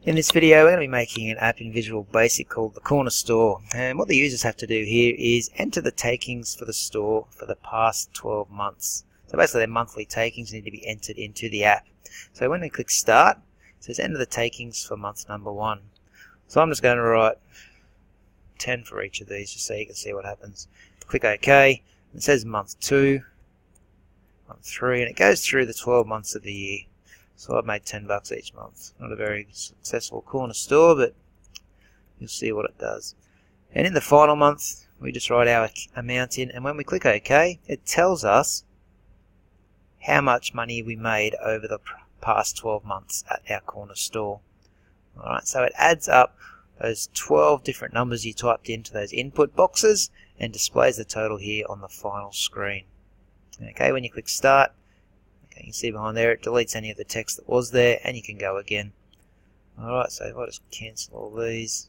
In this video we're going to be making an app in Visual Basic called the Corner Store, and what the users have to do here is enter the takings for the store for the past 12 months. So basically their monthly takings need to be entered into the app. So when we click Start, it says enter the takings for month number 1. So I'm just going to write 10 for each of these just so you can see what happens. Click OK, it says month 2, month 3, and it goes through the 12 months of the year. So I've made $10 each month. Not a very successful corner store, but you'll see what it does. And in the final month, we just write our amount in, and when we click OK, it tells us how much money we made over the past 12 months at our corner store. Alright, so it adds up those 12 different numbers you typed into those input boxes and displays the total here on the final screen. Okay, when you click Start, you can see behind there it deletes any of the text that was there, and you can go again. Alright, so if I just cancel all these,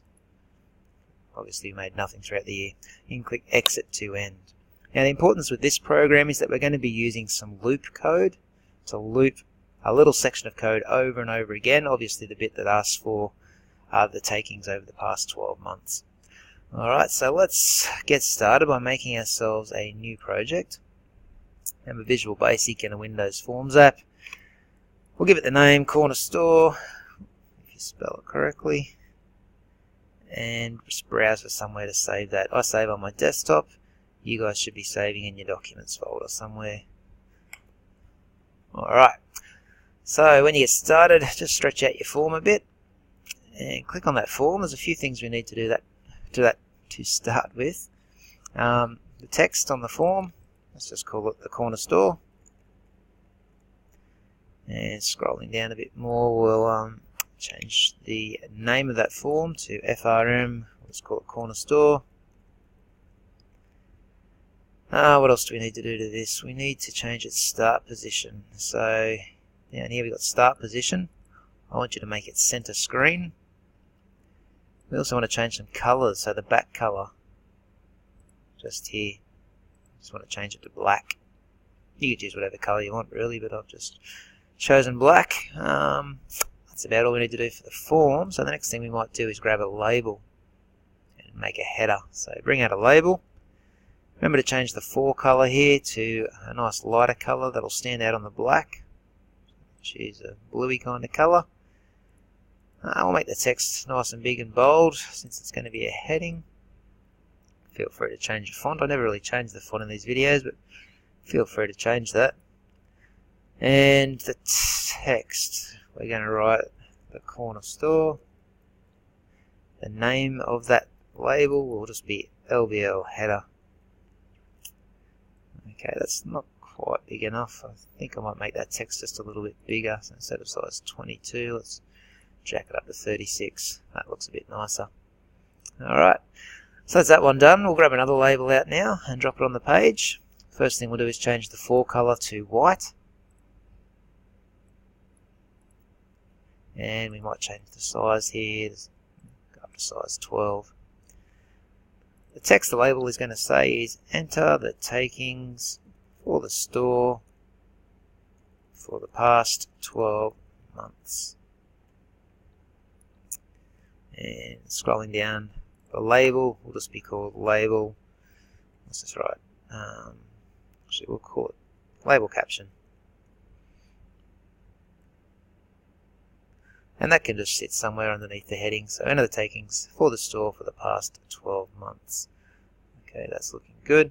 obviously we made nothing throughout the year. You can click Exit to end. Now the importance with this program is that we're going to be using some loop code to loop a little section of code over and over again, obviously the bit that asks for the takings over the past 12 months. Alright, so let's get started by making ourselves a new project. And a Visual Basic and a Windows Forms app. We'll give it the name Corner Store, if you spell it correctly, and just browse for somewhere to save that. I save on my desktop. You guys should be saving in your Documents folder somewhere. Alright, so when you get started, just stretch out your form a bit and click on that form. There's a few things we need to do to start with. The text on the form, let's just call it the Corner Store. And scrolling down a bit more, we'll change the name of that form to FRM. Let's call it Corner Store. What else do we need to do to this? We need to change its start position. So down here we've got start position. I want you to make it center screen. We also want to change some colors, so the back color just here, just want to change it to black. You could use whatever color you want really, but I've just chosen black. That's about all we need to do for the form. So the next thing we might do is grab a label and make a header. So bring out a label. Remember to change the fore color here to a nice lighter color that'll stand out on the black. Choose a bluey kind of color. We'll make the text nice and big and bold since it's going to be a heading. Feel free to change the font. I never really change the font in these videos, but feel free to change that. And the text, we're going to write the Corner Store. The name of that label will just be LBL header. Okay, that's not quite big enough. I think I might make that text just a little bit bigger. So instead of size 22, let's jack it up to 36. That looks a bit nicer. Alright, so that's that one done. We'll grab another label out now and drop it on the page. First thing we'll do is change the fore color to white. And we might change the size here, go up to size 12. The text the label is going to say is enter the takings for the store for the past 12 months. And scrolling down, the label will just be called label. Let's just write, actually we'll call it label caption. And that can just sit somewhere underneath the heading. So enter the takings for the store for the past 12 months. Okay, that's looking good.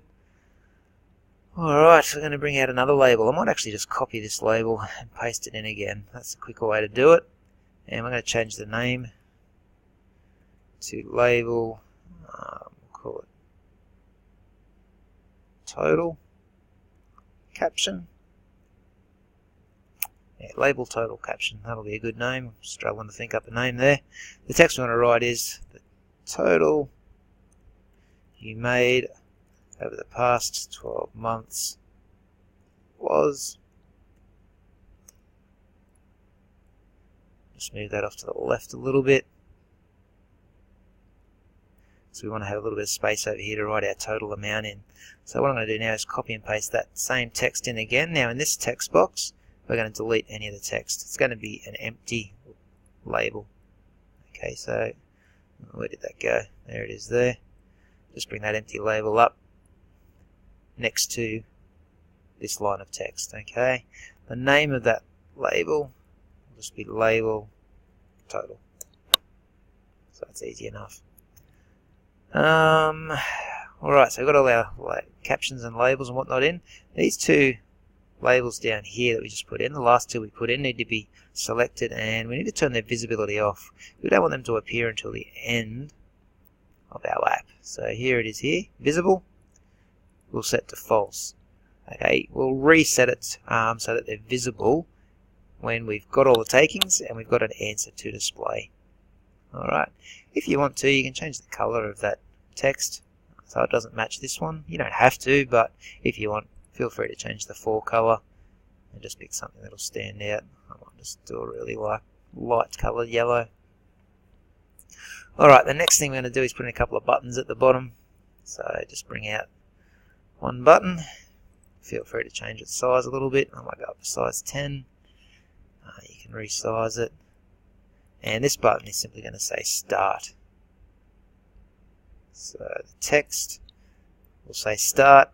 Alright, we're going to bring out another label. I might actually just copy this label and paste it in again. That's a quicker way to do it. And we're going to change the name to label, we'll call it total caption. Yeah, label total caption, that'll be a good name. I'm struggling to think up a name there. The text we want to write is the total you made over the past 12 months was. Just move that off to the left a little bit. So we want to have a little bit of space over here to write our total amount in. So what I'm going to do now is copy and paste that same text in again. Now in this text box, we're going to delete any of the text. It's going to be an empty label. Okay, so where did that go? There it is there. Just bring that empty label up next to this line of text. Okay, the name of that label will just be label total. So that's easy enough. Alright, so we've got all our captions and labels and whatnot in. These two labels down here that we just put in, the last two we put in, need to be selected, and we need to turn their visibility off. We don't want them to appear until the end of our app. So here it is here, visible, we'll set to false. Okay, we'll reset it so that they're visible when we've got all the takings and we've got an answer to display. Alright, if you want to, you can change the color of that text so it doesn't match this one. You don't have to, but if you want, feel free to change the fore color and just pick something that'll stand out. I might just do a really light colored yellow. Alright, the next thing we're going to do is put in a couple of buttons at the bottom. So just bring out one button. Feel free to change its size a little bit. I might go up to size 10. You can resize it. And this button is simply going to say start. So the text will say start,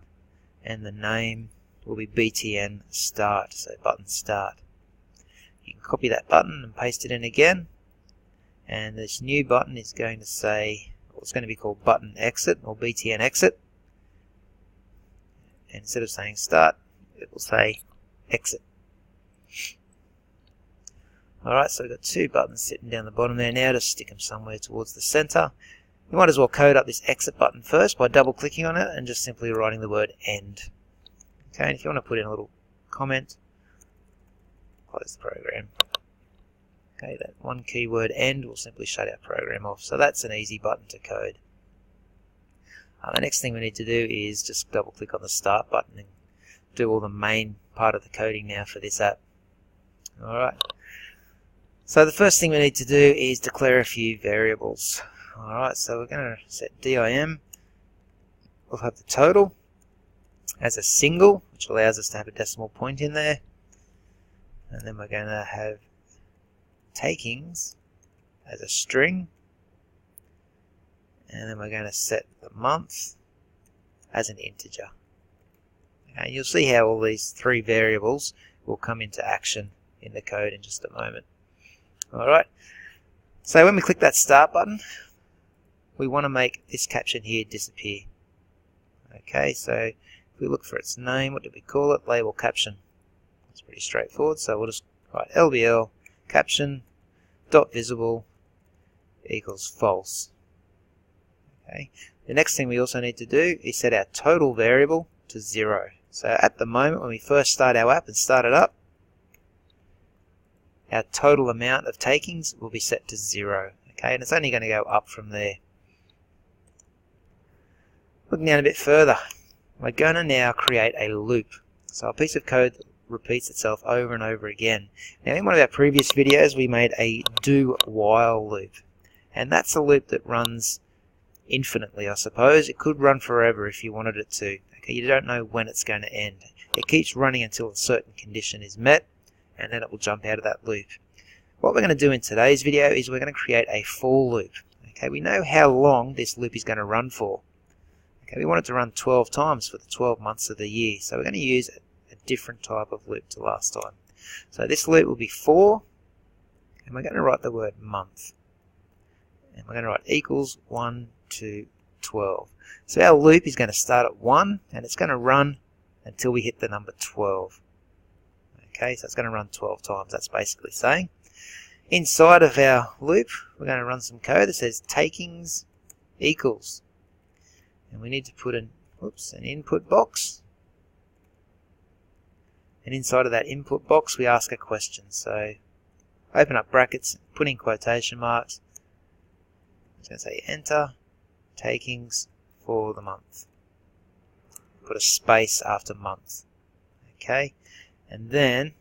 and the name will be BTN start, so button start. You can copy that button and paste it in again, and this new button is going to say, well, it's going to be called button exit or BTN exit, and instead of saying start, it will say exit. Alright, so we've got two buttons sitting down the bottom there now. Just stick them somewhere towards the center. You might as well code up this exit button first by double clicking on it and just simply writing the word end. Okay, and if you want to put in a little comment, close the program. Okay, that one keyword end will simply shut our program off. So that's an easy button to code. The next thing we need to do is just double click on the start button and do all the main part of the coding now for this app. Alright. So the first thing we need to do is declare a few variables. Alright, so we're going to set dim. We'll have the total as a single, which allows us to have a decimal point in there. And then we're going to have takings as a string. And then we're going to set the month as an integer. Okay, you'll see how all these three variables will come into action in the code in just a moment. Alright, so when we click that start button, we want to make this caption here disappear. Okay, so if we look for its name, what did we call it? Label caption. It's pretty straightforward, so we'll just write LBL caption dot visible equals false. Okay, the next thing we also need to do is set our total variable to 0. So at the moment when we first start our app and start it up, our total amount of takings will be set to 0. Okay, and it's only going to go up from there. Looking down a bit further, we're going to now create a loop. So a piece of code that repeats itself over and over again. Now in one of our previous videos we made a do while loop. And that's a loop that runs infinitely, I suppose. It could run forever if you wanted it to. Okay, you don't know when it's going to end. It keeps running until a certain condition is met, and then it will jump out of that loop. What we're going to do in today's video is we're going to create a for loop. Okay, we know how long this loop is going to run for. Okay, we want it to run 12 times for the 12 months of the year, so we're going to use a different type of loop to last time. So this loop will be for, and we're going to write the word month. And we're going to write equals 1 to 12. So our loop is going to start at 1, and it's going to run until we hit the number 12. Okay, so it's going to run 12 times, that's basically saying. Inside of our loop, we're going to run some code that says takings equals. And we need to put an input box. And inside of that input box, we ask a question. So open up brackets, put in quotation marks. It's going to say enter takings for the month. Put a space after month. Okay. And then,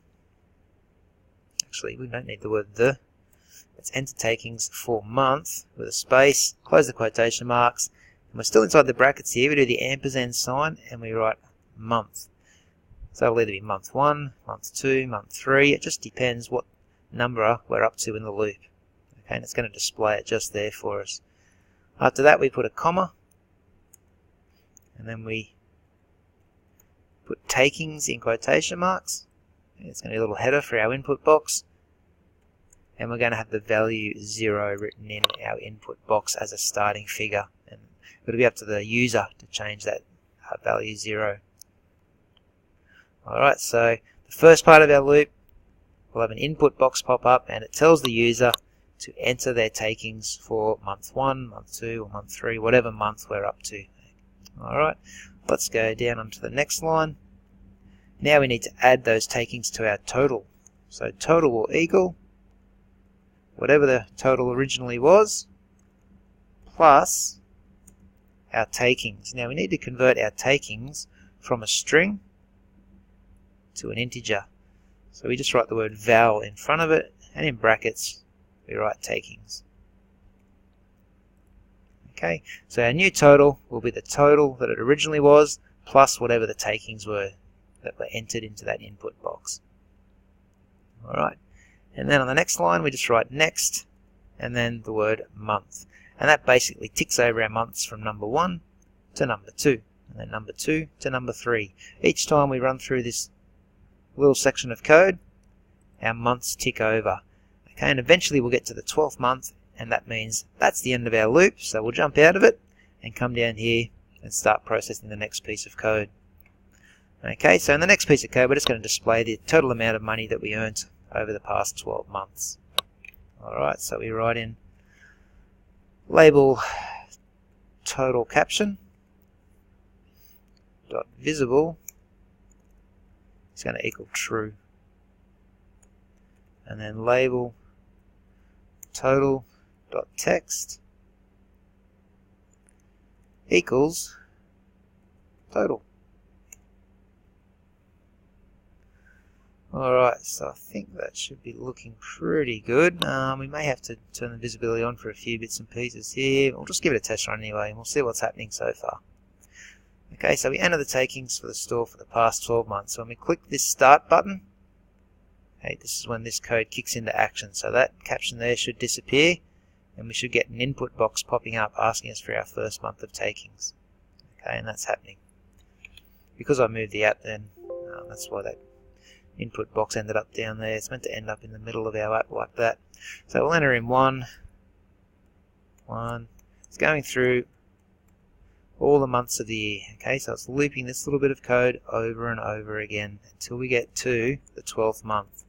actually we don't need the word the, let's enter takings for month with a space, close the quotation marks, and we're still inside the brackets here. We do the ampersand sign and we write month. So it'll either be month 1, month 2, month 3, it just depends what number we're up to in the loop. Okay, and it's going to display it just there for us. After that we put a comma, and then we put takings in quotation marks. It's going to be a little header for our input box, and we're going to have the value 0 written in our input box as a starting figure, and it'll be up to the user to change that value 0. Alright, so the first part of our loop, we'll have an input box pop up, and it tells the user to enter their takings for month 1, month 2, or month 3, whatever month we're up to. Alright, let's go down onto the next line. Now we need to add those takings to our total. So total will equal whatever the total originally was, plus our takings. Now we need to convert our takings from a string to an integer. So we just write the word val in front of it, and in brackets we write takings. Okay, so our new total will be the total that it originally was, plus whatever the takings were that were entered into that input box. Alright, and then on the next line we just write next, and then the word month. And that basically ticks over our months from number 1 to number 2, and then number 2 to number 3. Each time we run through this little section of code, our months tick over. Okay, and eventually we'll get to the 12th month, and that means that's the end of our loop, so we'll jump out of it and come down here and start processing the next piece of code. Okay, so in the next piece of code we're just going to display the total amount of money that we earned over the past 12 months. Alright, so we write in label total caption dot visible is going to equal true, and then label total dot text equals total. Alright, so I think that should be looking pretty good. We may have to turn the visibility on for a few bits and pieces here. We'll just give it a test run anyway, and we'll see what's happening so far. Okay, so we enter the takings for the store for the past 12 months. So when we click this start button, okay, this is when this code kicks into action. So that caption there should disappear, and we should get an input box popping up asking us for our first month of takings. Okay, and that's happening. Because I moved the app then, that's why that input box ended up down there. It's meant to end up in the middle of our app like that. So we'll enter in 1. It's going through all the months of the year. Okay, so it's looping this little bit of code over and over again until we get to the 12th month.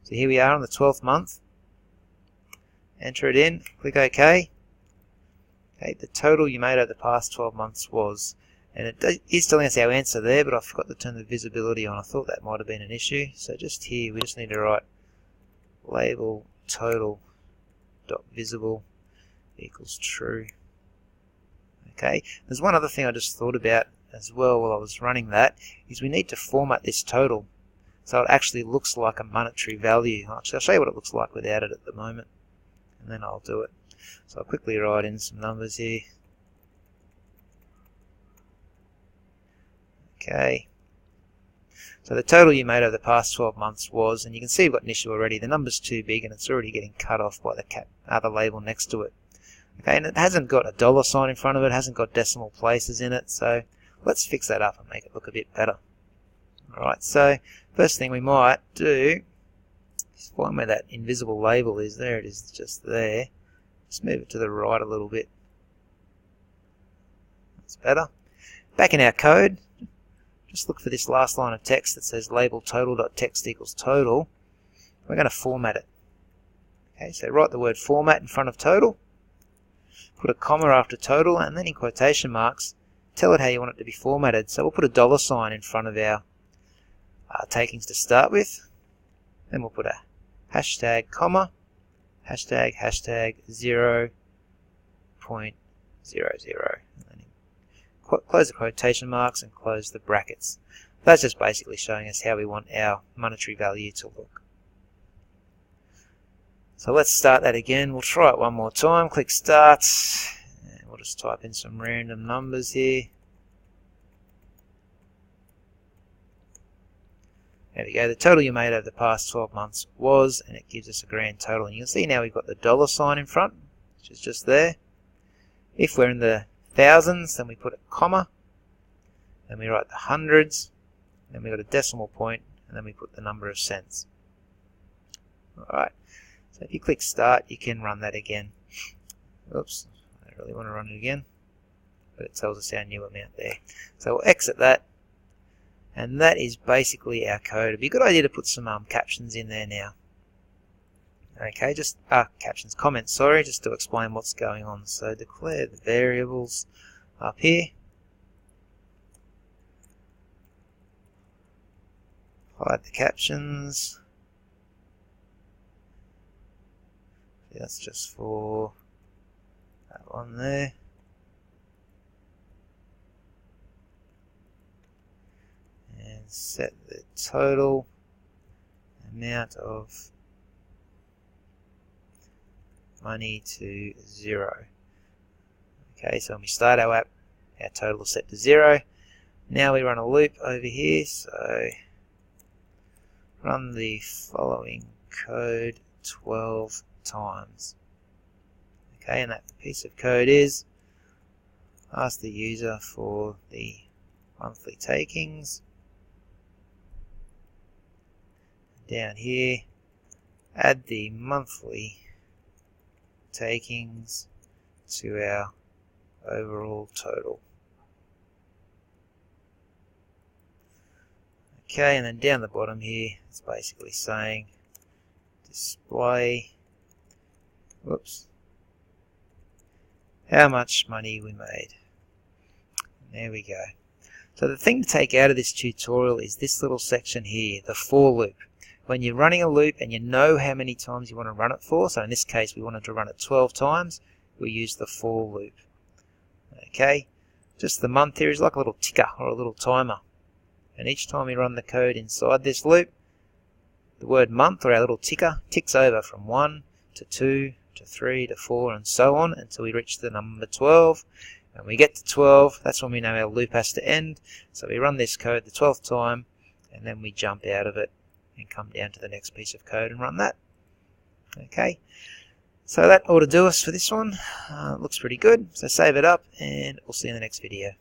So here we are on the 12th month. Enter it in, click OK. Okay, the total you made over the past 12 months was, and it is telling us our answer there, but I forgot to turn the visibility on. I thought that might have been an issue. So just here, we just need to write label total dot visible equals true. Okay, there's one other thing I just thought about as well while I was running that, is we need to format this total so it actually looks like a monetary value. Actually, I'll show you what it looks like without it at the moment, and then I'll do it. So I'll quickly write in some numbers here. Okay, so the total you made over the past 12 months was, and you can see we've got an issue already, the number's too big and it's already getting cut off by the other label next to it. Okay, and it hasn't got a dollar sign in front of it, hasn't got decimal places in it, so let's fix that up and make it look a bit better. Alright, so first thing we might do is find where that invisible label is. There it is, just there. Just move it to the right a little bit. That's better. Back in our code, just look for this last line of text that says label total.text equals total. We're going to format it. Okay, so write the word format in front of total, put a comma after total, and then in quotation marks, tell it how you want it to be formatted. So we'll put a dollar sign in front of our takings to start with. Then we'll put a hashtag comma, hashtag 0.00. Close the quotation marks and close the brackets. That's just basically showing us how we want our monetary value to look. So let's start that again. We'll try it one more time. Click start, and we'll just type in some random numbers here. There we go, the total you made over the past 12 months was, and it gives us a grand total. And you can see now we've got the dollar sign in front, which is just there. If we're in the thousands, then we put a comma, then we write the hundreds, then we got a decimal point, and then we put the number of cents. Alright, so if you click start, you can run that again. Oops, I don't really want to run it again, but it tells us our new amount there. So we'll exit that. And that is basically our code. It'd be a good idea to put some captions in there now. Okay, just captions, comments, sorry, just to explain what's going on. So declare the variables up here. Hide the captions. That's just for that one there. Set the total amount of money to 0. Okay, so when we start our app, our total is set to 0. Now we run a loop over here, so run the following code 12 times. Okay, and that piece of code is ask the user for the monthly takings. Down here, add the monthly takings to our overall total. Okay, and then down the bottom here, it's basically saying display, whoops, how much money we made. There we go. So the thing to take out of this tutorial is this little section here, the for loop. When you're running a loop and you know how many times you want to run it for, so in this case we wanted to run it 12 times, we use the for loop. Okay, just the month here is like a little ticker or a little timer. And each time we run the code inside this loop, the word month or our little ticker ticks over from 1 to 2 to 3 to 4 and so on until we reach the number 12. And we get to 12, that's when we know our loop has to end. So we run this code the 12th time and then we jump out of it and come down to the next piece of code and run that. Okay, so that ought to do us for this one. Looks pretty good, so save it up and we'll see you in the next video.